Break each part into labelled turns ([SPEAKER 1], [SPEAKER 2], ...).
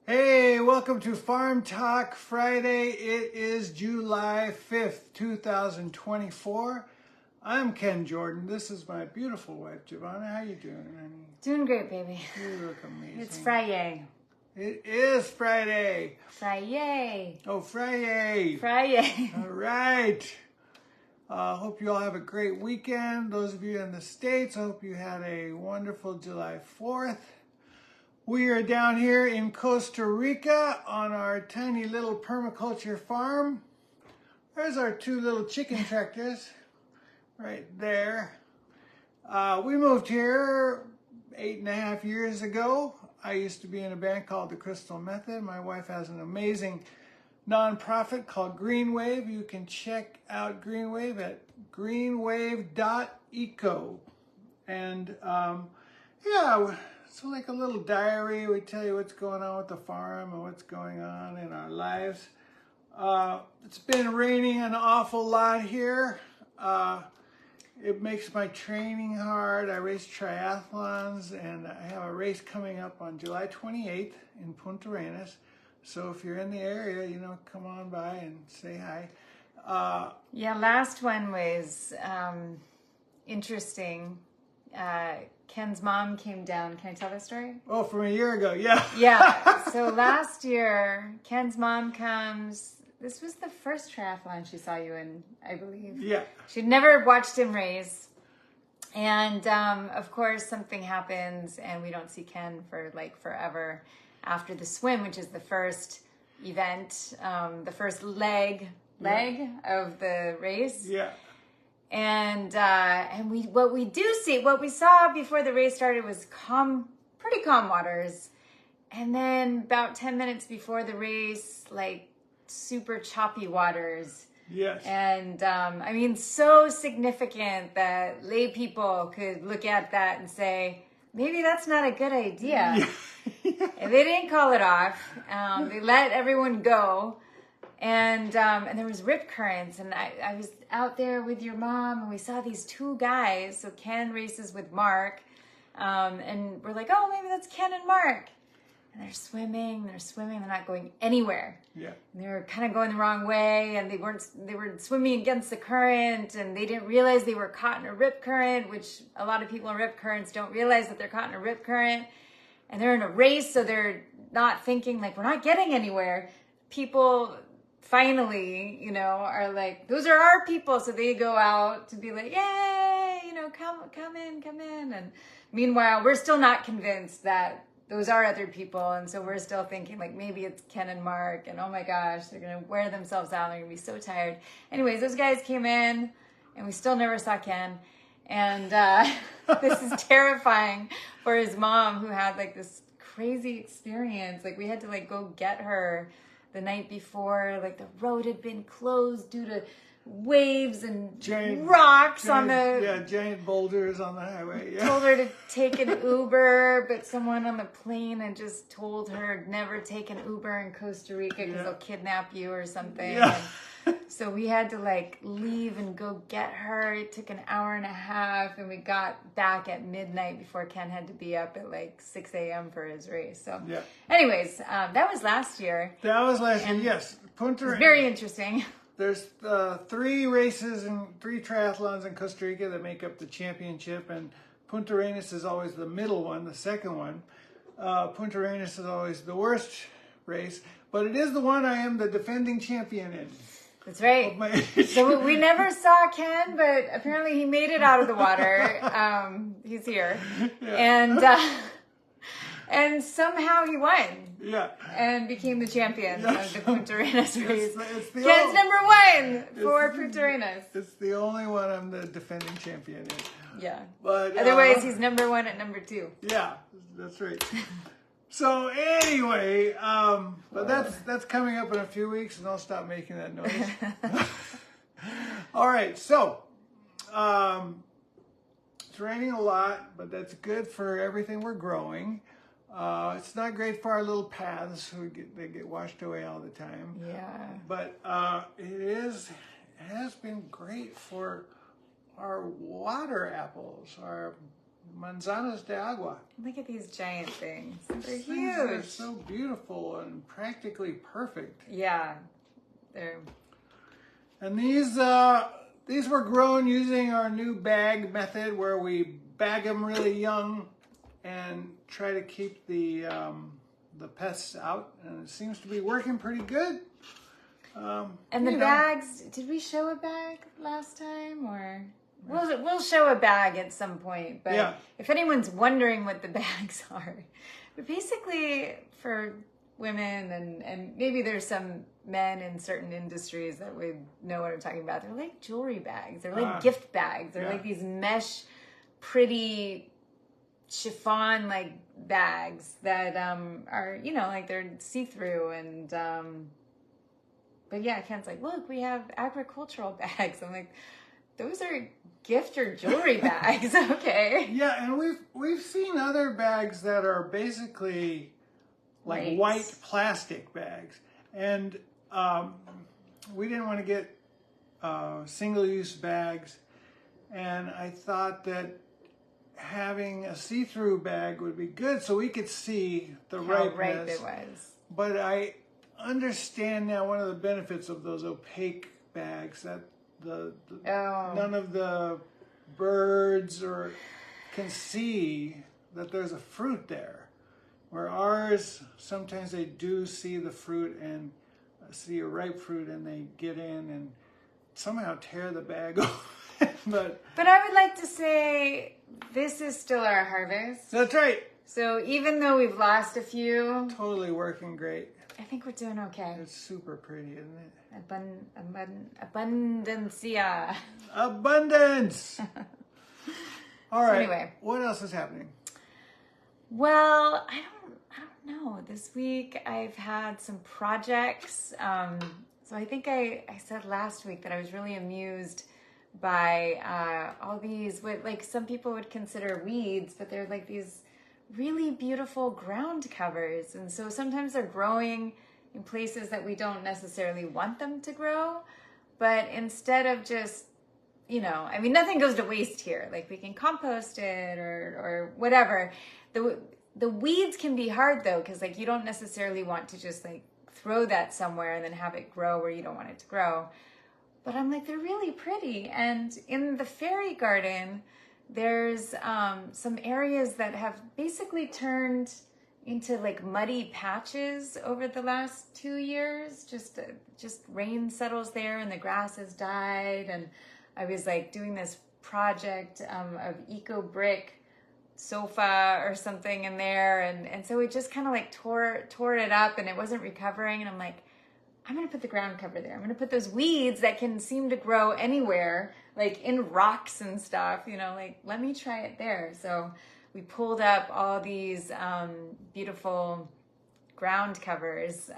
[SPEAKER 1] Hey, welcome to Farm Talk Friday. It is July 5th, 2024. I'm Ken Jordan. This is my beautiful wife, Giovanna. How you doing, honey?
[SPEAKER 2] Doing great, baby.
[SPEAKER 1] You look amazing.
[SPEAKER 2] It's Friday.
[SPEAKER 1] It is Friday.
[SPEAKER 2] Friday.
[SPEAKER 1] Oh, Friday.
[SPEAKER 2] Friday.
[SPEAKER 1] All right. Hope you all have a great weekend. Those of you in the States, I hope you had a wonderful July 4th. We are down here in Costa Rica on our tiny little permaculture farm. There's our two little chicken tractors right there. We moved here 8.5 years ago. I used to be in a band called the Crystal Method. My wife has an amazing nonprofit called Greenwave. You can check out Greenwave at greenwave.eco. And yeah, so like a little diary. We tell you what's going on with the farm and what's going on in our lives. It's been raining an awful lot here. It makes my training hard. I race triathlons, and I have a race coming up on July 28th in Punta Arenas. So if you're in the area, come on by and say hi.
[SPEAKER 2] Yeah, last one was interesting. Ken's mom came down. Can I tell the story?
[SPEAKER 1] Oh, from a year ago, yeah.
[SPEAKER 2] Yeah. So last year, Ken's mom comes. This was the first triathlon she saw you in, I believe.
[SPEAKER 1] Yeah.
[SPEAKER 2] She'd never watched him race. And of course, something happens, and we don't see Ken for like forever after the swim, which is the first event, the first leg of the race.
[SPEAKER 1] Yeah.
[SPEAKER 2] And what we saw before the race started was pretty calm waters. And then about 10 minutes before the race, like super choppy waters.
[SPEAKER 1] Yes.
[SPEAKER 2] And I mean, so significant that lay people could look at that and say, maybe that's not a good idea. And they didn't call it off. They let everyone go. And there was rip currents, and I was out there with your mom, and we saw these two guys. So Ken races with Mark, and we're like, oh, maybe that's Ken and Mark. And they're swimming, they're not going anywhere.
[SPEAKER 1] Yeah.
[SPEAKER 2] And they were kind of going the wrong way, and they were swimming against the current, and they didn't realize they were caught in a rip current, which a lot of people in rip currents don't realize that they're caught in a rip current. And they're in a race, so they're not thinking like, we're not getting anywhere. People finally, are like, those are our people. So they go out to be like, yay, come in. And meanwhile, we're still not convinced that those are other people. And so we're still thinking like, maybe it's Ken and Mark, and oh my gosh, they're going to wear themselves out. They're going to be so tired. Anyways, those guys came in, and we still never saw Ken. And this is terrifying for his mom, who had like this crazy experience. Like we had to like go get her the night before. Like the road had been closed due to waves and giant
[SPEAKER 1] boulders on the highway. Yeah.
[SPEAKER 2] Told her to take an Uber, but someone on the plane had just told her never take an Uber in Costa Rica because they'll kidnap you or something.
[SPEAKER 1] Yeah.
[SPEAKER 2] So we had to like leave and go get her. It took an hour and a half, and we got back at midnight before Ken had to be up at like 6 a.m. for his race. So anyways, that was last year.
[SPEAKER 1] That was last year, yes.
[SPEAKER 2] Punta Arenas. Very interesting.
[SPEAKER 1] There's 3 races and 3 triathlons in Costa Rica that make up the championship, and Punta Arenas is always the middle one, the second one. Punta Arenas is always the worst race, but it is the one I am the defending champion in.
[SPEAKER 2] That's right. So we never saw Ken, but apparently he made it out of the water. He's here. Yeah. And somehow he won.
[SPEAKER 1] Yeah.
[SPEAKER 2] And became the champion of the Punta Arenas race. Ken's number 1 for Punta Arenas.
[SPEAKER 1] It's the only one I'm the defending champion in.
[SPEAKER 2] Yeah.
[SPEAKER 1] But
[SPEAKER 2] otherwise, he's number 1 at number 2.
[SPEAKER 1] Yeah, that's right. So anyway, but that's coming up in a few weeks, and I'll stop making that noise. All right, so it's raining a lot, but that's good for everything we're growing. It's not great for our little paths; they get washed away all the time.
[SPEAKER 2] Yeah.
[SPEAKER 1] But it has been great for our water apples, our Manzanas de agua.
[SPEAKER 2] Look at these giant things. They're
[SPEAKER 1] These things are
[SPEAKER 2] huge.
[SPEAKER 1] so beautiful and practically perfect.
[SPEAKER 2] Yeah. They're
[SPEAKER 1] And these were grown using our new bag method, where we bag them really young and try to keep the pests out. And it seems to be working pretty good.
[SPEAKER 2] and the
[SPEAKER 1] you know.
[SPEAKER 2] bags. Did we show a bag last time, or we'll show a bag at some point? But
[SPEAKER 1] Yeah.
[SPEAKER 2] if anyone's wondering what the bags are, but basically for women and maybe there's some men in certain industries that would know what I'm talking about. They're like jewelry bags. They're like gift bags. They're
[SPEAKER 1] yeah.
[SPEAKER 2] like these mesh, pretty chiffon like bags that are like they're see-through and but yeah, Ken's like, look, we have agricultural bags. I'm like, those are gift or jewelry bags. Okay.
[SPEAKER 1] Yeah, and we've seen other bags that are basically like
[SPEAKER 2] Right.
[SPEAKER 1] white plastic bags, and we didn't want to get single-use bags, and I thought that having a see-through bag would be good, so we could see the
[SPEAKER 2] How ripe
[SPEAKER 1] ripeness.
[SPEAKER 2] it was.
[SPEAKER 1] But I understand now one of the benefits of those opaque bags, that none of the birds can see that there's a fruit there. Where ours, sometimes they do see the fruit and see a ripe fruit, and they get in and somehow tear the bag off. But
[SPEAKER 2] I would like to say this is still our harvest.
[SPEAKER 1] that's right.
[SPEAKER 2] So even though we've lost a few,
[SPEAKER 1] Totally working great.
[SPEAKER 2] I think we're doing okay.
[SPEAKER 1] It's super pretty, isn't it?
[SPEAKER 2] Abundancia.
[SPEAKER 1] Abundance. All right.
[SPEAKER 2] anyway.
[SPEAKER 1] What else is happening?
[SPEAKER 2] Well, I don't know. This week I've had some projects. So I think I said last week that I was really amused by all these, what like some people would consider weeds, but they're like these really beautiful ground covers. And so sometimes they're growing in places that we don't necessarily want them to grow. But instead of just, I mean, nothing goes to waste here. Like we can compost it or whatever. The weeds can be hard though, because like you don't necessarily want to just like throw that somewhere and then have it grow where you don't want it to grow. But I'm like, they're really pretty. And in the fairy garden, there's some areas that have basically turned into like muddy patches over the last 2 years. Just rain settles there and the grass has died. And I was like doing this project of eco brick sofa or something in there, and so it just kind of like tore it up, and it wasn't recovering. And I'm like, I'm gonna put the ground cover there. I'm gonna put those weeds that can seem to grow anywhere, like in rocks and stuff, like let me try it there. So we pulled up all these beautiful ground covers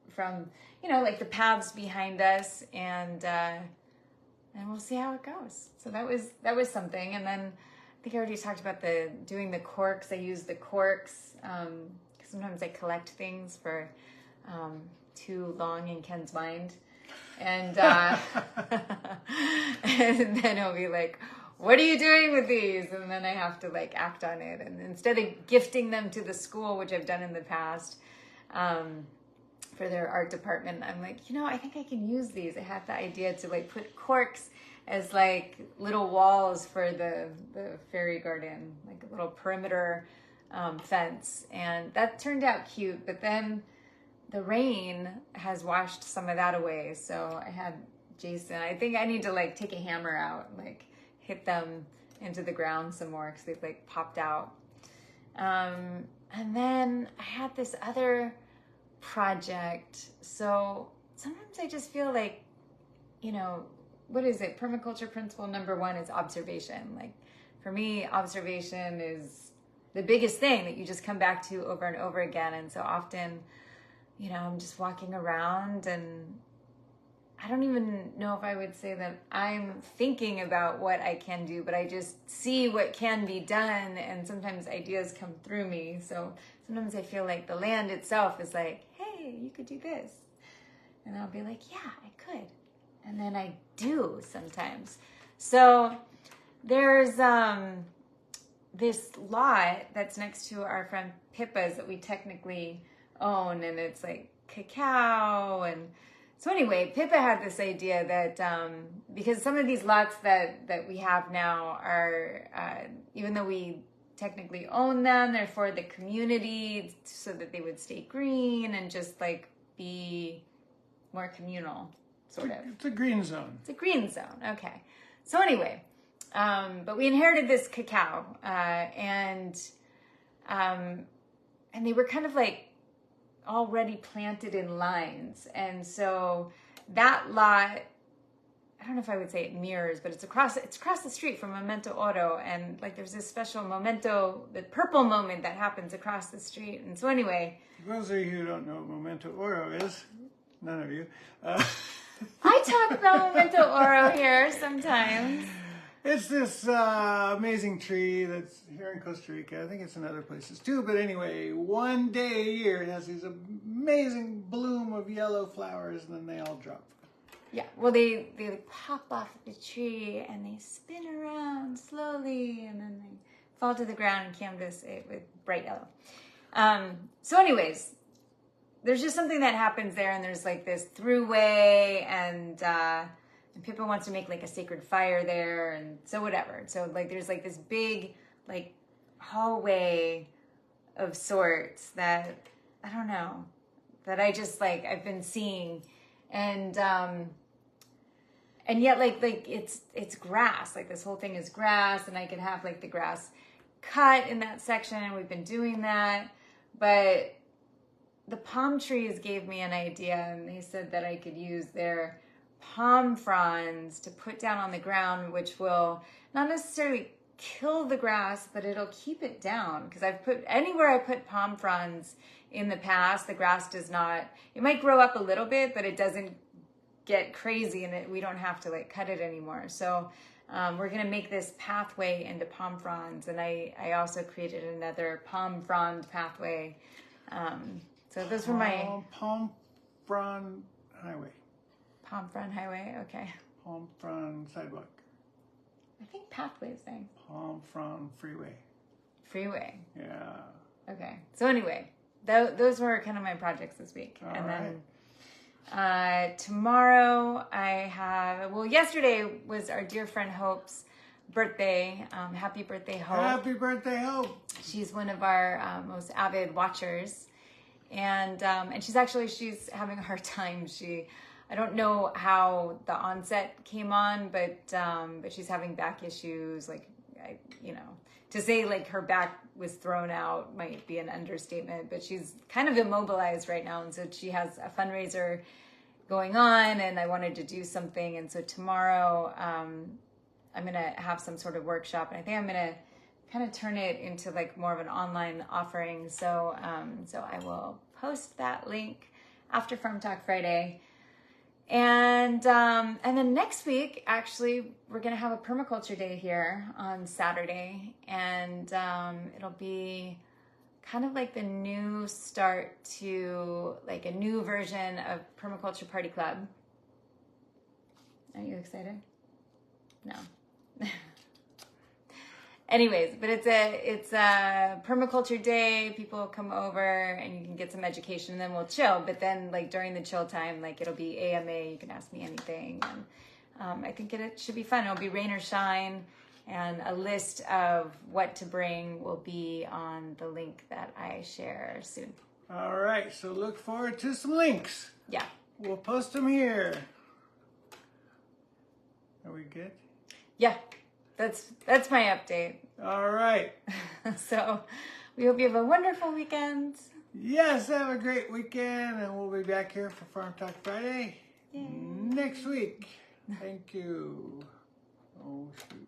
[SPEAKER 2] from like the paths behind us, and we'll see how it goes. So that was something. And then I think I already talked about doing the corks. I use the corks because sometimes I collect things for too long in Ken's mind, and and then he'll be like, "What are you doing with these?" And then I have to like act on it. And instead of gifting them to the school, which I've done in the past for their art department, I'm like, I think I can use these. I had the idea to like put corks as like little walls for the fairy garden, like a little perimeter fence. And that turned out cute, but then the rain has washed some of that away. So I had Jason, I think I need to like take a hammer out and like hit them into the ground some more because they've like popped out. And then I had this other project. So sometimes I just feel like, what is it? Permaculture principle number 1 is observation. Like for me, observation is the biggest thing that you just come back to over and over again. And so often, I'm just walking around and I don't even know if I would say that I'm thinking about what I can do, but I just see what can be done. And sometimes ideas come through me. So sometimes I feel like the land itself is like, hey, you could do this. And I'll be like, yeah, I could. And then I do sometimes. So there's this lot that's next to our friend Pippa's that we technically own, and it's like cacao. And so anyway, Pippa had this idea that because some of these lots that we have now are, even though we technically own them, they're for the community so that they would stay green and just like be more communal, sort of. It's
[SPEAKER 1] a green zone.
[SPEAKER 2] It's a green zone. Okay. So anyway, but we inherited this cacao, and they were kind of like already planted in lines. And so that lot, I don't know if I would say it mirrors, but it's across the street from Memento Oro. And like, there's this special memento, the purple moment that happens across the street. And so anyway,
[SPEAKER 1] for those of you who don't know what Memento Oro is, none of you.
[SPEAKER 2] I talk about Memento Oro here sometimes.
[SPEAKER 1] It's this amazing tree that's here in Costa Rica. I think it's in other places too. But anyway, one day a year it has these amazing bloom of yellow flowers, and then they all drop.
[SPEAKER 2] Yeah, well, they pop off the tree and they spin around slowly, and then they fall to the ground and canvas it with bright yellow. So anyways, there's just something that happens there, and there's like this throughway, and Pippa wants to make like a sacred fire there, and so whatever. So like there's like this big like hallway of sorts that, I don't know, that I just like, I've been seeing, and yet like it's grass. Like this whole thing is grass, and I could have like the grass cut in that section, and we've been doing that. But the palm trees gave me an idea, and they said that I could use their palm fronds to put down on the ground, which will not necessarily kill the grass, but it'll keep it down. Because anywhere I put palm fronds in the past, the grass does not, it might grow up a little bit, but it doesn't get crazy, and we don't have to like cut it anymore. So we're gonna make this pathway into palm fronds, and I also created another palm frond pathway. So those were my
[SPEAKER 1] palm frond highway.
[SPEAKER 2] Palm frond highway, okay.
[SPEAKER 1] Palm frond sidewalk.
[SPEAKER 2] I think pathway is saying.
[SPEAKER 1] Palm frond freeway.
[SPEAKER 2] Freeway.
[SPEAKER 1] Yeah.
[SPEAKER 2] Okay. So anyway, those were kind of my projects this week.
[SPEAKER 1] All
[SPEAKER 2] and
[SPEAKER 1] right.
[SPEAKER 2] then tomorrow I have, well, yesterday was our dear friend Hope's birthday. Happy birthday, Hope.
[SPEAKER 1] Happy birthday, Hope.
[SPEAKER 2] She's one of our most avid watchers. And she's having a hard time. I don't know how the onset came on, but she's having back issues. Like, to say like her back was thrown out might be an understatement, but she's kind of immobilized right now. And so she has a fundraiser going on, and I wanted to do something. And so tomorrow, I'm going to have some sort of workshop, and I think I'm going to kind of turn it into like more of an online offering. So I will post that link after Farm Talk Friday. And then next week, actually, we're going to have a permaculture day here on Saturday, and it'll be kind of like the new start to like a new version of Permaculture Party Club. Are you excited? No. Anyways, but it's a permaculture day. People come over and you can get some education, and then we'll chill. But then like during the chill time, like it'll be AMA. You can ask me anything. And I think it should be fun. It'll be rain or shine, and a list of what to bring will be on the link that I share soon.
[SPEAKER 1] All right. So look forward to some links.
[SPEAKER 2] Yeah.
[SPEAKER 1] We'll post them here. Are we good?
[SPEAKER 2] Yeah. That's my update.
[SPEAKER 1] All right.
[SPEAKER 2] So we hope you have a wonderful weekend.
[SPEAKER 1] Yes, have a great weekend, and we'll be back here for Farm Talk Friday next week. Thank you. Oh, shoot.